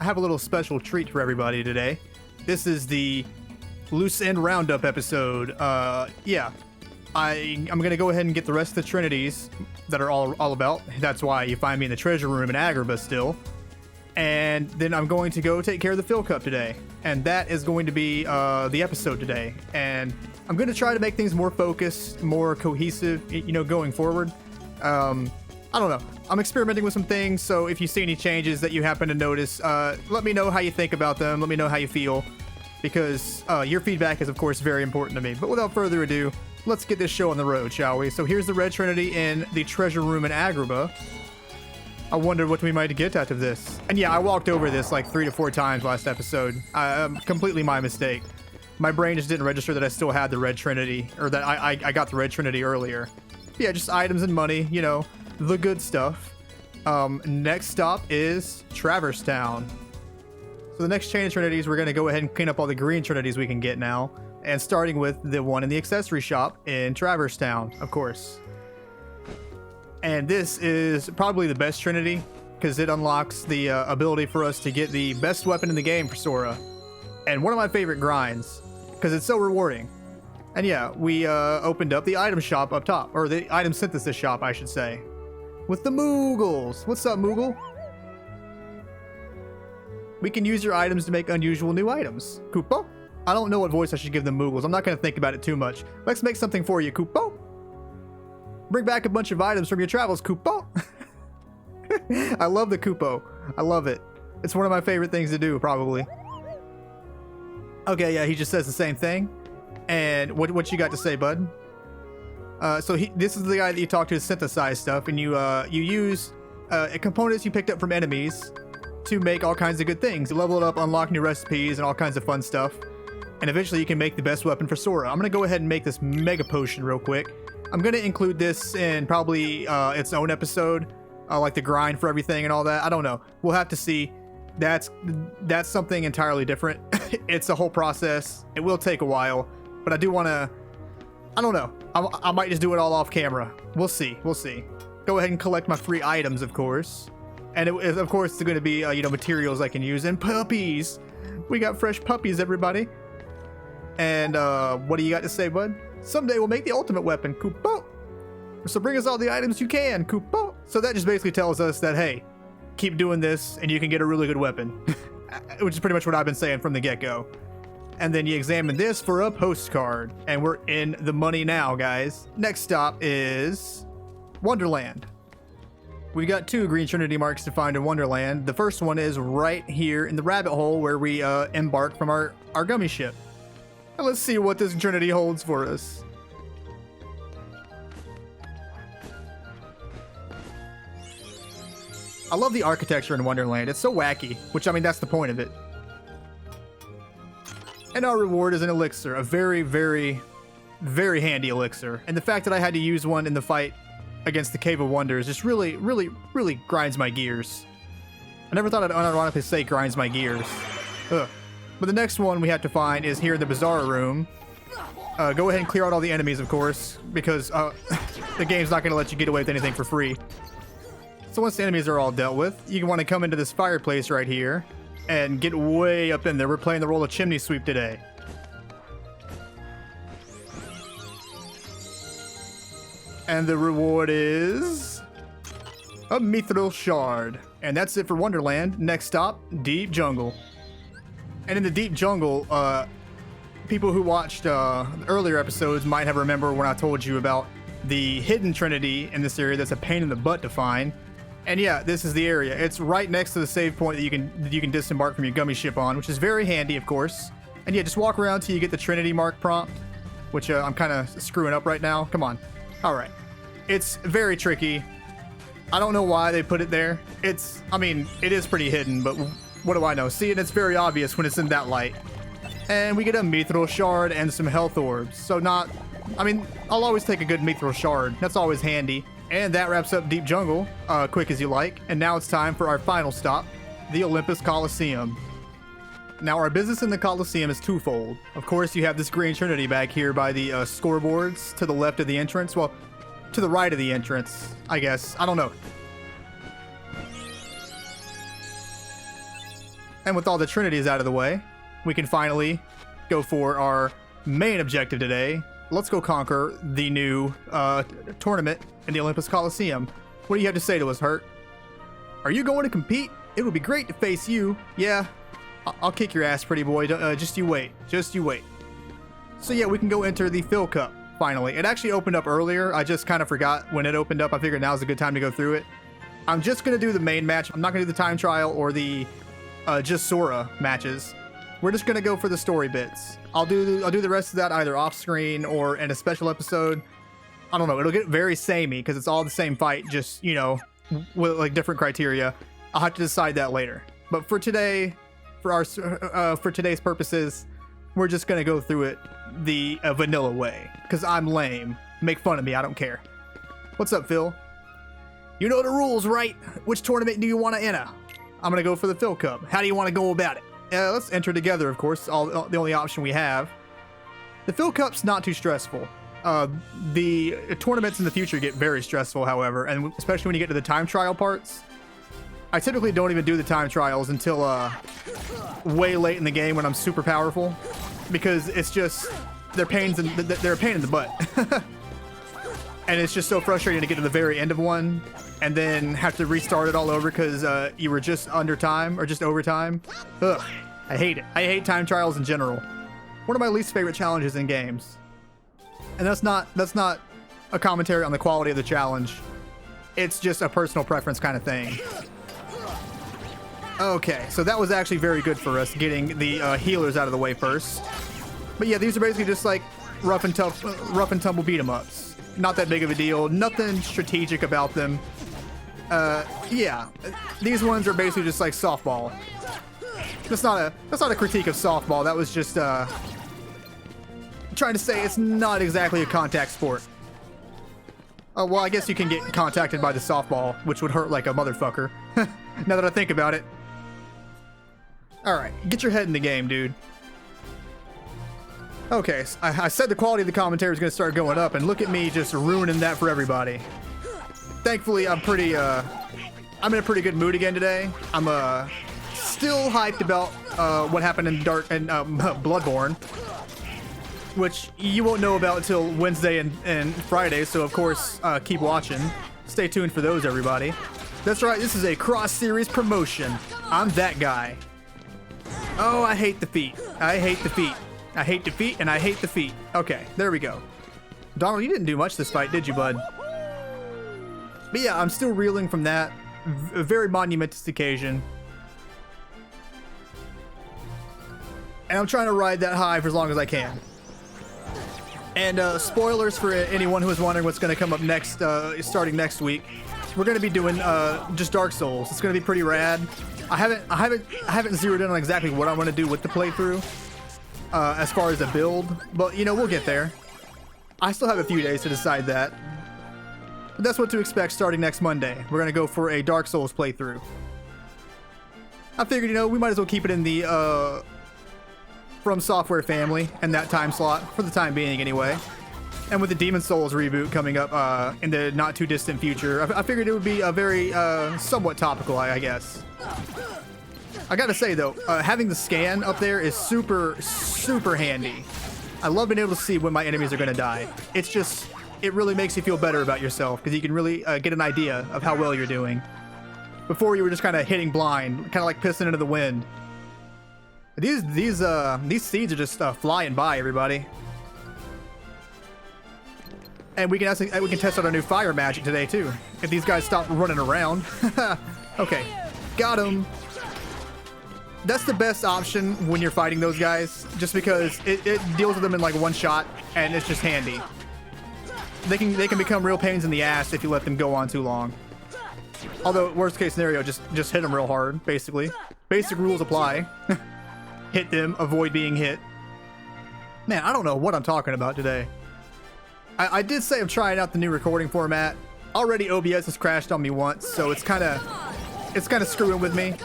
have a little special treat for everybody today. This is the Loose End Roundup episode. Yeah, I'm going to go ahead and get the rest of the Trinities that are all about. That's why you find me in the treasure room in Agrabah still. And then I'm going to go take care of the Fill Cup today. And that is going to be the episode today. And I'm going to try to make things more focused, more cohesive, you know, going forward. I don't know. I'm experimenting with some things, so if you see any changes that you happen to notice, let me know how you think about them. Let me know how you feel, because your feedback is, of course, very important to me. But without further ado, let's get this show on the road, shall we? So here's the Red Trinity in the treasure room in Agrabah. I wonder what we might get out of this. And yeah, I walked over this like 3 to 4 times last episode. Completely my mistake. My brain just didn't register that I still had the Red Trinity, or that I got the Red Trinity earlier. Yeah, just items and money, you know, the good stuff. Next stop is Traverse Town. So the next chain of Trinities, we're going to go ahead and clean up all the green Trinities we can get now. And starting with the one in the accessory shop in Traverse Town, of course. And this is probably the best Trinity, because it unlocks the ability for us to get the best weapon in the game for Sora. And one of my favorite grinds, because it's so rewarding. And yeah, we opened up the item shop up top, or the item synthesis shop, I should say, with the Moogles. What's up, Moogle? We can use your items to make unusual new items. Koopo? I don't know what voice I should give the Moogles. I'm not going to think about it too much. Let's make something for you, Koopo. Bring back a bunch of items from your travels, Koopo. I love the Koopo. I love it. It's one of my favorite things to do, probably. Okay, yeah, he just says the same thing. And what you got to say, bud? So this is the guy that you talk to synthesize stuff, and you use components you picked up from enemies to make all kinds of good things. You level it up, unlock new recipes, and all kinds of fun stuff. And eventually you can make the best weapon for Sora. I'm going to go ahead and make this Mega Potion real quick. I'm going to include this in probably its own episode, like the grind for everything and all that. I don't know. We'll have to see. That's something entirely different. It's a whole process. It will take a while. But I do want to, I don't know. I might just do it all off camera. We'll see. We'll see. Go ahead and collect my free items, of course. And of course, it's going to be, you know, materials I can use. And puppies. We got fresh puppies, everybody. And what do you got to say, bud? Someday we'll make the ultimate weapon, Koopo. So bring us all the items you can, Koopo. So that just basically tells us that, hey, keep doing this and you can get a really good weapon. Which is pretty much what I've been saying from the get-go. And then you examine this for a postcard. And we're in the money now, guys. Next stop is Wonderland. We've got 2 green Trinity marks to find in Wonderland. The first one is right here in the rabbit hole where we embark from our gummy ship. And let's see what this Trinity holds for us. I love the architecture in Wonderland. It's so wacky, which, I mean, that's the point of it. And our reward is an elixir, a very, very, very handy elixir. And the fact that I had to use one in the fight against the Cave of Wonders just really, really, really grinds my gears. I never thought I'd unironically say grinds my gears. Ugh. But the next one we have to find is here in the Bazaar room. Go ahead and clear out all the enemies, of course, because the game's not going to let you get away with anything for free. So once the enemies are all dealt with, you want to come into this fireplace right here and get way up in there. We're playing the role of Chimney Sweep today. And the reward is a Mithril Shard. And that's it for Wonderland. Next stop, Deep Jungle. And in the Deep Jungle, people who watched earlier episodes might have remembered when I told you about the hidden Trinity in this area that's a pain in the butt to find. And yeah, this is the area. It's right next to the save point that you can disembark from your gummy ship on, which is very handy, of course. And yeah, just walk around till you get the Trinity mark prompt, which I'm kind of screwing up right now. Come on. All right. It's very tricky. I don't know why they put it there. I mean, it is pretty hidden, but what do I know? See, and it's very obvious when it's in that light. And we get a Mithril Shard and some health orbs. So I mean, I'll always take a good Mithril Shard. That's always handy. And that wraps up Deep Jungle, quick as you like. And now it's time for our final stop, the Olympus Coliseum. Now, our business in the Coliseum is twofold. Of course, you have this green Trinity back here by the scoreboards to the left of the entrance. Well, to the right of the entrance, I guess. I don't know. And with all the trinities out of the way, we can finally go for our main objective today. Let's go conquer the new tournament in the Olympus Coliseum. What do you have to say to us, Hurt? Are you going to compete? It would be great to face you. Yeah, I'll kick your ass, pretty boy. Just you wait. Just you wait. So yeah, we can go enter the Phil Cup, finally. It actually opened up earlier. I just kind of forgot when it opened up. I figured now's a good time to go through it. I'm just going to do the main match. I'm not going to do the time trial or the just Sora matches. We're just going to go for the story bits. I'll do the rest of that either off screen or in a special episode. I don't know. It'll get very samey because it's all the same fight, just, you know, with like different criteria. I'll have to decide that later. But for today, for today's purposes, we're just going to go through it the vanilla way because I'm lame. Make fun of me. I don't care. What's up, Phil? You know the rules, right? Which tournament do you want to enter? I'm going to go for the Phil Cup. How do you want to go about it? Let's enter together, of course. The only option we have. The Phil Cup's not too stressful. The tournaments in the future get very stressful, however, and especially when you get to the time trial parts. I typically don't even do the time trials until way late in the game when I'm super powerful, because it's just they're a pain in the butt. And it's just so frustrating to get to the very end of one and then have to restart it all over because you were just under time or just over time. Ugh, I hate it. I hate time trials in general. One of my least favorite challenges in games. And that's not a commentary on the quality of the challenge. It's just a personal preference kind of thing. Okay, so that was actually very good for us, getting the healers out of the way first. But yeah, these are basically just like rough and tumble beat 'em ups. Not that big of a deal. Nothing strategic about them. Yeah, these ones are basically just like softball. That's not a critique of softball. That was just trying to say it's not exactly a contact sport. Oh, well, I guess you can get contacted by the softball, which would hurt like a motherfucker. Now that I think about it. All right, get your head in the game, dude. Okay, so I said the quality of the commentary is going to start going up, and look at me just ruining that for everybody. Thankfully, I'm in a pretty good mood again today. I'm still hyped about what happened in Bloodborne, which you won't know about until Wednesday and Friday, so of course, keep watching. Stay tuned for those, everybody. That's right, this is a cross-series promotion. I'm that guy. Oh, I hate the feet. I hate the feet. I hate defeat, and I hate the feet. Okay, there we go. Donald, you didn't do much this fight, did you, bud? But yeah, I'm still reeling from that. A very monumentous occasion. And I'm trying to ride that high for as long as I can. And spoilers for anyone who is wondering what's going to come up next, starting next week. We're going to be doing just Dark Souls. It's going to be pretty rad. I haven't zeroed in on exactly what I want to do with the playthrough. As far as a build, but you know, we'll get there. I still have a few days to decide that. But that's what to expect starting next Monday. We're gonna go for a Dark Souls playthrough. I figured, you know, we might as well keep it in the From Software family and that time slot for the time being anyway. And with the Demon Souls reboot coming up in the not too distant future, I figured it would be a very somewhat topical, I guess. I gotta say though, having the scan up there is super, super handy. I love being able to see when my enemies are gonna die. It's just, it really makes you feel better about yourself because you can really get an idea of how well you're doing. Before you were just kind of hitting blind, kind of like pissing into the wind. These seeds are just flying by, everybody. And we can test out our new fire magic today too, if these guys stop running around. Okay, got him. That's the best option when you're fighting those guys, just because it deals with them in like one shot, and it's just handy. They can become real pains in the ass if you let them go on too long. Although, worst case scenario, just hit them real hard, basically. Basic rules apply. Hit them, avoid being hit. Man, I don't know what I'm talking about today. I did say I'm trying out the new recording format. Already OBS has crashed on me once, so it's kind of screwing with me.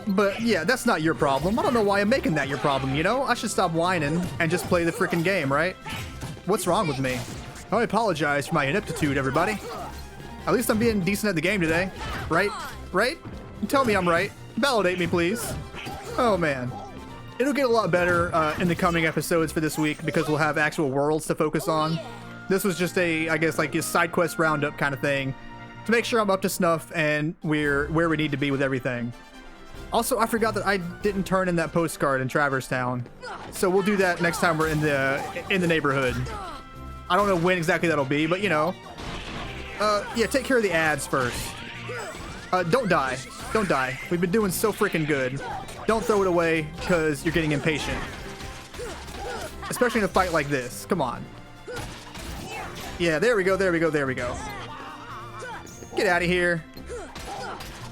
But yeah, that's not your problem. I don't know why I'm making that your problem, you know? I should stop whining and just play the freaking game, right? What's wrong with me? I apologize for my ineptitude, everybody. At least I'm being decent at the game today. Right? Right? Tell me I'm right. Validate me, please. Oh, man. It'll get a lot better in the coming episodes for this week because we'll have actual worlds to focus on. This was just a, I guess, like a side quest roundup kind of thing to make sure I'm up to snuff and we're where we need to be with everything. Also, I forgot that I didn't turn in that postcard in Traverse Town, so we'll do that next time we're in the neighborhood. I don't know when exactly that'll be, but you know, yeah, take care of the ads first. Don't die. Don't die. We've been doing so freaking good. Don't throw it away because you're getting impatient. Especially in a fight like this. Come on. Yeah, there we go, there we go, there we go. Get out of here.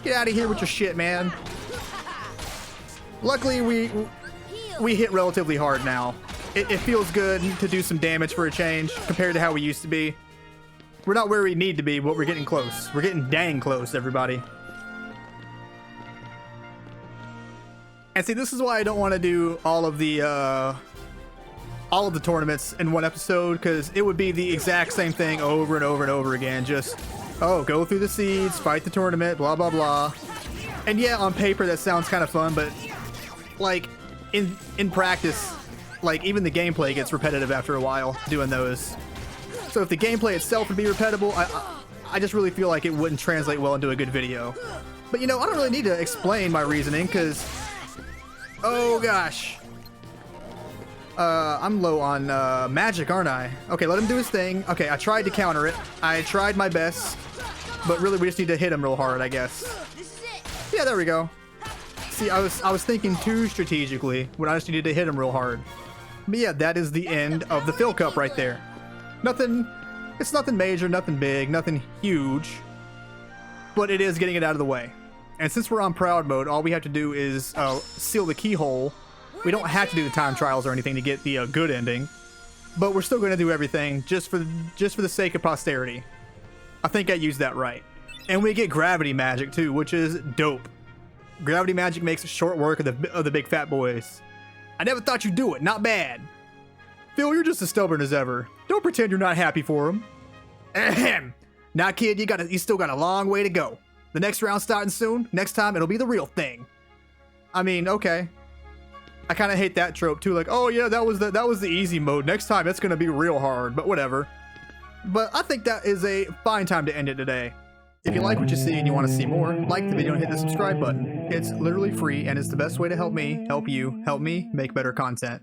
Get out of here with your shit, man. Luckily, we hit relatively hard now. It feels good to do some damage for a change compared to how we used to be. We're not where we need to be, but we're getting close. We're getting dang close, everybody. And see, this is why I don't want to do all of the tournaments in one episode, because it would be the exact same thing over and over and over again. Just, oh, go through the seeds, fight the tournament, blah, blah, blah. And yeah, on paper, that sounds kind of fun, but like in practice, like even the gameplay gets repetitive after a while doing those. So if the gameplay itself would be repetitive, I just really feel like it wouldn't translate well into a good video. But you know, I don't really need to explain my reasoning because, oh gosh, I'm low on magic, aren't I? Okay, let him do his thing. Okay, I tried to counter it. I tried my best, but really we just need to hit him real hard, I guess. Yeah, there we go. See, I was thinking too strategically when I just needed to hit him real hard. But yeah, that is the end of the Fill Cup right there. Nothing, it's nothing major, nothing big, nothing huge, but it is getting it out of the way. And since we're on Proud mode, all we have to do is seal the keyhole. We don't have to do the time trials or anything to get the good ending, but we're still going to do everything just for the sake of posterity. I think I used that right. And we get gravity magic too, which is dope. Gravity magic makes short work of the big fat boys. I never thought you'd do it. Not bad. Phil, you're just as stubborn as ever. Don't pretend you're not happy for him. Ahem. Now, kid, you still got a long way to go. The next round's starting soon. Next time, it'll be the real thing. I mean, okay. I kind of hate that trope too. Like, oh yeah, that was the easy mode. Next time, it's gonna be real hard. But whatever. But I think that is a fine time to end it today. If you like what you see and you want to see more, like the video and hit the subscribe button. It's literally free and it's the best way to help me, help you, help me make better content.